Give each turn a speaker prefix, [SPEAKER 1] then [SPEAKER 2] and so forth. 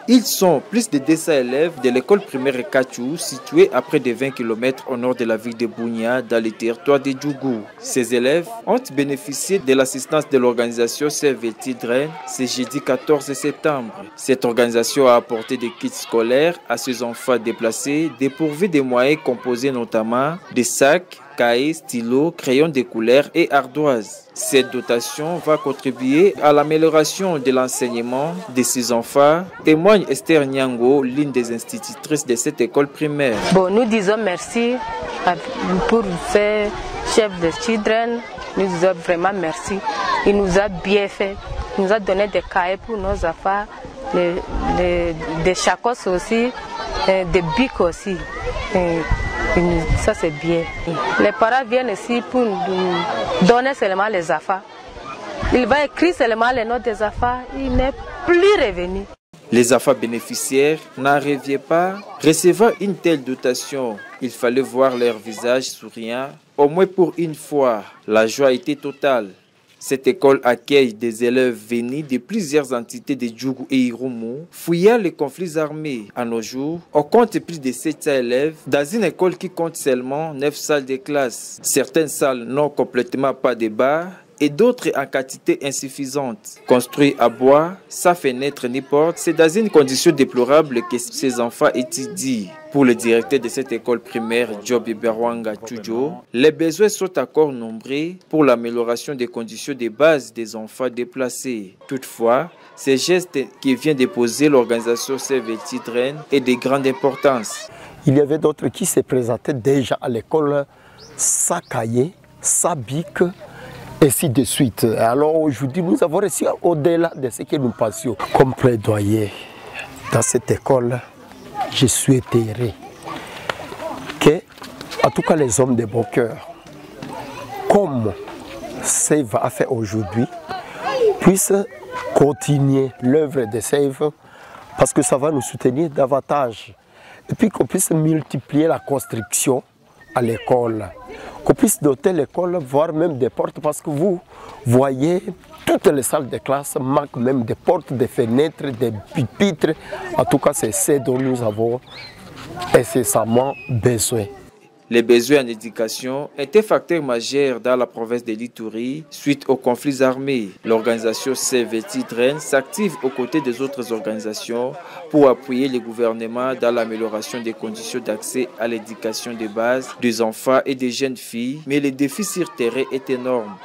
[SPEAKER 1] Ils sont plus de 200 élèves de l'école primaire Kachou, située à près de 20 km au nord de la ville de Bunia, dans le territoire de Djougou. Ces élèves ont bénéficié de l'assistance de l'organisation Save Children ce jeudi 14 septembre. Cette organisation a apporté des kits scolaires à ces enfants déplacés, dépourvus de moyens composés notamment de sacs, cahiers, stylos, crayons de couleur et ardoises. Cette dotation va contribuer à l'amélioration de l'enseignement de ces enfants, témoigne Esther Nyango, l'une des institutrices de cette école primaire.
[SPEAKER 2] Bon, nous disons merci pour ces chefs de children. Nous disons vraiment merci. Il nous a bien fait. Il nous a donné des cahiers pour nos enfants, des chacos aussi, des bics aussi. Ça c'est bien. Les parents viennent ici pour nous donner seulement les affaires. Il va écrire seulement les notes des affaires. Il n'est plus revenu.
[SPEAKER 1] Les affaires bénéficiaires n'arrivaient pas. Recevant une telle dotation, il fallait voir leur visage souriant. Au moins pour une fois, la joie était totale. Cette école accueille des élèves venus de plusieurs entités de Djougou et Irumu, fuyant les conflits armés. À nos jours, on compte plus de 700 élèves dans une école qui compte seulement 9 salles de classe. Certaines salles n'ont complètement pas de bar et d'autres en quantité insuffisante. Construit à bois, sans fenêtre ni porte, c'est dans une condition déplorable que ces enfants étudient. Pour le directeur de cette école primaire, Job Berwanga Tchoujo, les besoins sont encore nombreux pour l'amélioration des conditions de base des enfants déplacés. Toutefois, ce geste qui vient de poser l'organisation Save Children est de grande importance.
[SPEAKER 3] Il y avait d'autres qui se présentaient déjà à l'école, sans cahier, sans bic, et ainsi de suite. Alors aujourd'hui, nous avons réussi au-delà de ce que nous pensions. Comme plaidoyer dans cette école, je souhaiterais que, en tout cas les hommes de bon cœur, comme Save a fait aujourd'hui, puissent continuer l'œuvre de Save parce que ça va nous soutenir davantage. Et puis qu'on puisse multiplier la construction à l'école, qu'on puisse doter l'école, voire même des portes, parce que vous voyez, toutes les salles de classe manquent même des portes, des fenêtres, des pupitres. En tout cas, c'est ce dont nous avons incessamment besoin.
[SPEAKER 1] Les besoins en éducation étaient facteurs majeurs dans la province de l'Ituri suite aux conflits armés. L'organisation Save Children s'active aux côtés des autres organisations pour appuyer le gouvernement dans l'amélioration des conditions d'accès à l'éducation de base des enfants et des jeunes filles. Mais le défi sur terrain est énorme.